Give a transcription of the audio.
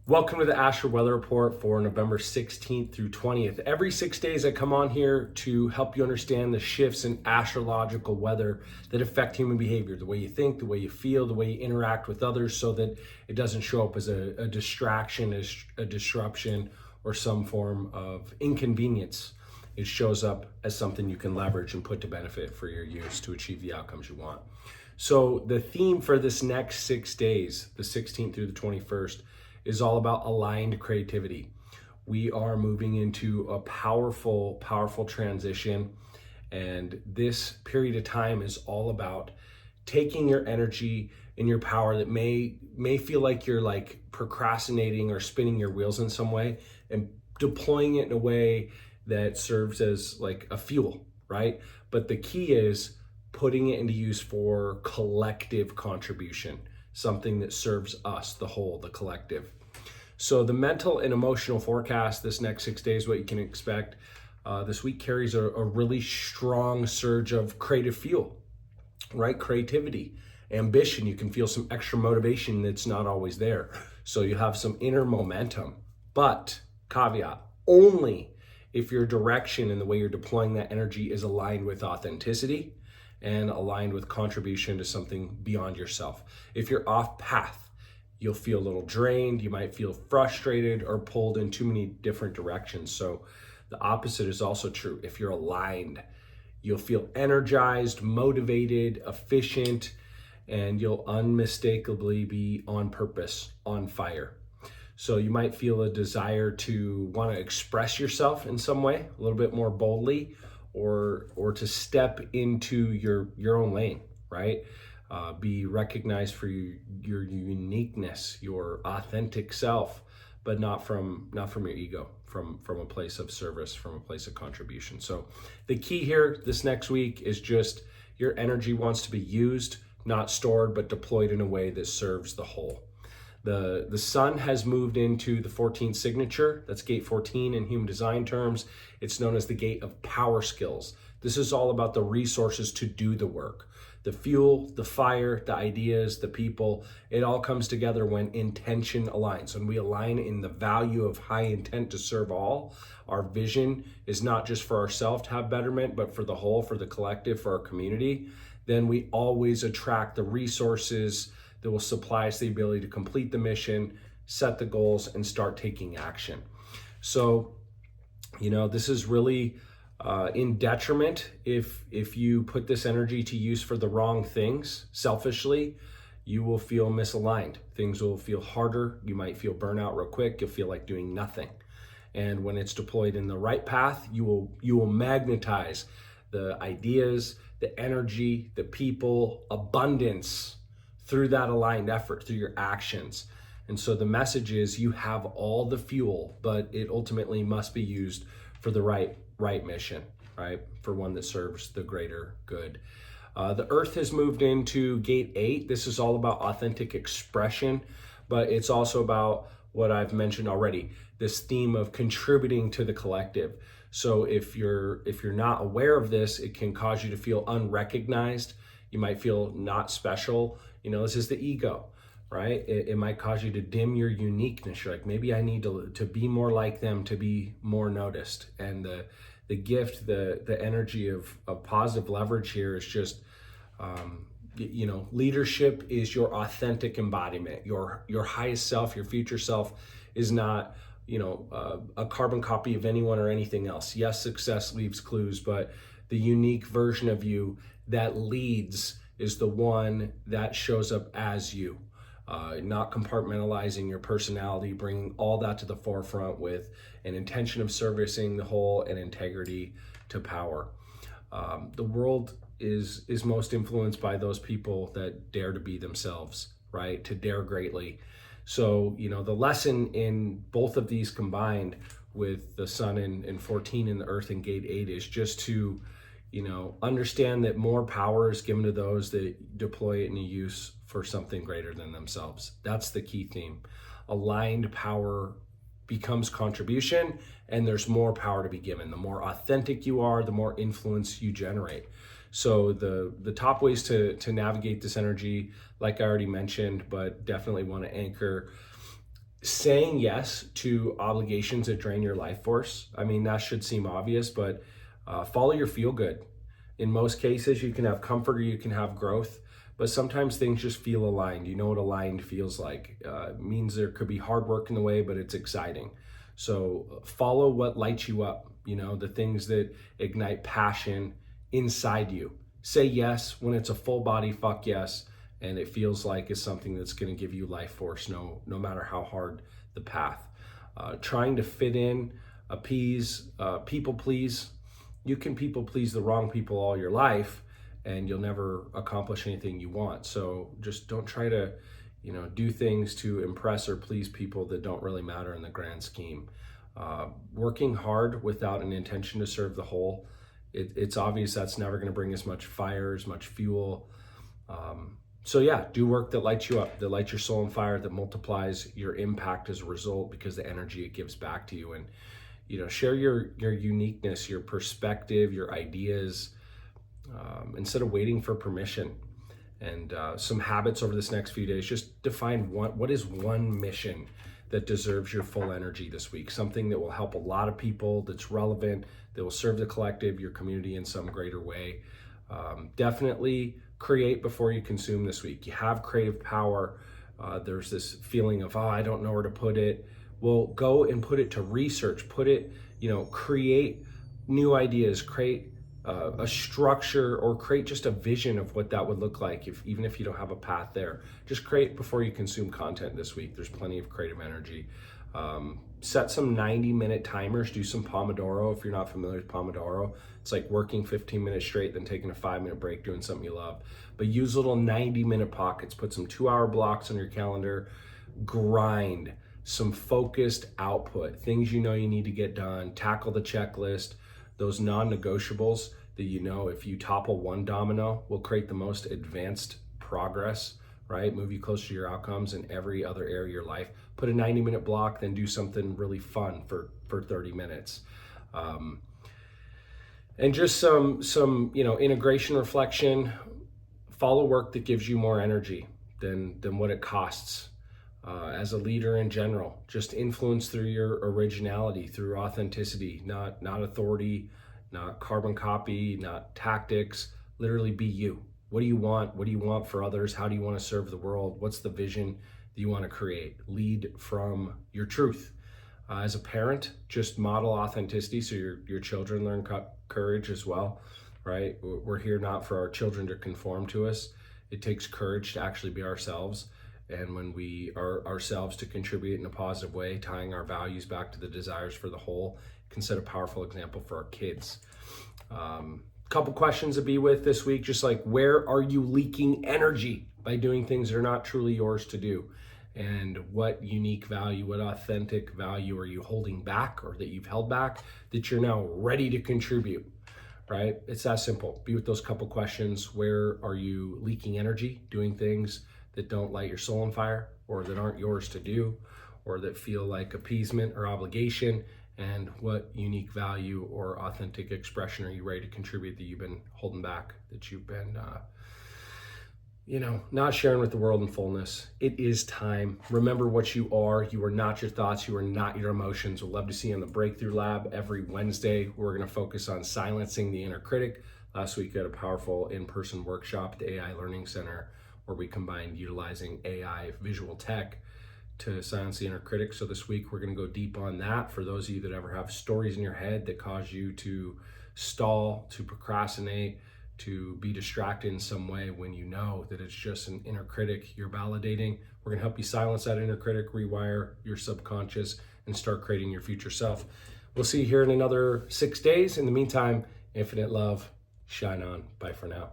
Welcome to the Astral Weather Report for November 16th through 20th. Every 6 days I come on here to help you understand the shifts in astrological weather that affect human behavior, the way you think, the way you feel, the way you interact with others, so that it doesn't show up as a distraction, as a disruption, or some form of inconvenience. It shows up as something you can leverage and put to benefit for your use to achieve the outcomes you want. So the theme for this next 6 days, the 16th through the 21st, is all about aligned creativity. We are moving into a powerful transition. And this period of time is all about taking your energy and your power that may feel like you're like procrastinating or spinning your wheels in some way, and deploying it in a way that serves as like a fuel, right? But the key is putting it into use for collective contribution, something that serves us, the whole, the collective. So the mental and emotional forecast this next 6 days, what you can expect. This week carries a really strong surge of creative fuel, right? Creativity, ambition. You can feel some extra motivation that's not always there. So you have some inner momentum, but caveat, only if your direction and the way you're deploying that energy is aligned with authenticity and aligned with contribution to something beyond yourself. If you're off path, you'll feel a little drained, you might feel frustrated or pulled in too many different directions. So the opposite is also true. If you're aligned, you'll feel energized, motivated, efficient, and you'll unmistakably be on purpose, on fire. So you might feel a desire to want to express yourself in some way, a little bit more boldly, or to step into your own lane, right? Be recognized for your uniqueness, your authentic self, but not from your ego, from a place of service, from a place of contribution. So the key here this next week is just your energy wants to be used, not stored, but deployed in a way that serves the whole. The sun has moved into the 14th signature. That's gate 14 in human design terms. It's known as the gate of power skills. This is all about the resources to do the work. The fuel, the fire, the ideas, the people, it all comes together when intention aligns. When we align in the value of high intent to serve all, our vision is not just for ourselves to have betterment, but for the whole, for the collective, for our community. Then we always attract the resources that will supply us the ability to complete the mission, set the goals, and start taking action. So, this is really in detriment if you put this energy to use for the wrong things. Selfishly, you will feel misaligned. Things will feel harder. You might feel burnout real quick. You'll feel like doing nothing. And when it's deployed in the right path, you will magnetize the ideas, the energy, the people, abundance through that aligned effort, through your actions. And so the message is you have all the fuel, but it ultimately must be used for the right mission, right? For one that serves the greater good. The earth has moved into gate 8. This is all about authentic expression, but it's also about what I've mentioned already, this theme of contributing to the collective. So if you're not aware of this, it can cause you to feel unrecognized. You might feel not special. This is the ego, right? It might cause you to dim your uniqueness. You're like, maybe I need to be more like them to be more noticed. And the gift, the energy of positive leverage here is just, leadership is your authentic embodiment. Your highest self, your future self is not, a carbon copy of anyone or anything else. Yes, success leaves clues, but the unique version of you that leads is the one that shows up as you. Not compartmentalizing your personality, bringing all that to the forefront with an intention of servicing the whole and integrity to power. The world is most influenced by those people that dare to be themselves, right? To dare greatly. So, the lesson in both of these combined with the sun in 14 and the earth in gate 8 is just to, understand that more power is given to those that deploy it in use for something greater than themselves. That's the key theme. Aligned power becomes contribution, and there's more power to be given. The more authentic you are, the more influence you generate. So the top ways to navigate this energy, like I already mentioned, but definitely want to anchor, saying yes to obligations that drain your life force. I mean, that should seem obvious, but follow your feel good. In most cases, you can have comfort or you can have growth, but sometimes things just feel aligned. You know what aligned feels like. It means there could be hard work in the way, but it's exciting. So follow what lights you up, the things that ignite passion inside you. Say yes when it's a full body fuck yes, and it feels like it's something that's going to give you life force, no matter how hard the path. Trying to fit in, appease, people please. You can people please the wrong people all your life, and you'll never accomplish anything you want. So just don't try to, do things to impress or please people that don't really matter in the grand scheme. Working hard without an intention to serve the whole, it's obvious that's never going to bring as much fire, as much fuel. So yeah, do work that lights you up, that lights your soul on fire, that multiplies your impact as a result because the energy it gives back to you. And share your uniqueness, your perspective, your ideas, instead of waiting for permission. And some habits over this next few days, just define what is one mission that deserves your full energy this week, something that will help a lot of people, that's relevant, that will serve the collective, your community in some greater way. Definitely create before you consume this week. You have creative power. There's this feeling of, I don't know where to put it. Well, go and put it to research, create new ideas, create a structure, or create just a vision of what that would look like, even if you don't have a path there. Just create before you consume content this week. There's plenty of creative energy. Set some 90-minute timers, do some Pomodoro if you're not familiar with Pomodoro. It's like working 15 minutes straight, then taking a 5-minute break doing something you love. But use little 90-minute pockets, put some 2-hour blocks on your calendar, grind some focused output, things you need to get done, tackle the checklist, those non-negotiables that if you topple one domino will create the most advanced progress, right? Move you closer to your outcomes in every other area of your life. Put a 90-minute block, then do something really fun for 30 minutes. And just some integration reflection. Follow work that gives you more energy than what it costs. As a leader in general, just influence through your originality, through authenticity, not authority, not carbon copy, not tactics. Literally be you. What do you want? What do you want for others? How do you want to serve the world? What's the vision that you want to create? Lead from your truth. As a parent, just model authenticity so your children learn courage as well, right? We're here not for our children to conform to us. It takes courage to actually be ourselves. And when we are ourselves to contribute in a positive way, tying our values back to the desires for the whole, can set a powerful example for our kids. Couple questions to be with this week, just like, where are you leaking energy by doing things that are not truly yours to do? And what unique value, what authentic value are you holding back, or that you've held back, that you're now ready to contribute, right? It's that simple. Be with those couple questions. Where are you leaking energy, doing things that don't light your soul on fire, or that aren't yours to do, or that feel like appeasement or obligation? And what unique value or authentic expression are you ready to contribute that you've been holding back, that you've been, not sharing with the world in fullness? It is time. Remember what you are. You are not your thoughts. You are not your emotions. We'd love to see you in the Breakthrough Lab every Wednesday. We're going to focus on silencing the inner critic. Last week, we had a powerful in-person workshop at the AI Learning Center where we combined utilizing AI visual tech to silence the inner critic. So this week we're going to go deep on that. For those of you that ever have stories in your head that cause you to stall, to procrastinate, to be distracted in some way when you know that it's just an inner critic you're validating, we're going to help you silence that inner critic, rewire your subconscious, and start creating your future self. We'll see you here in another 6 days. In the meantime, infinite love, shine on. Bye for now.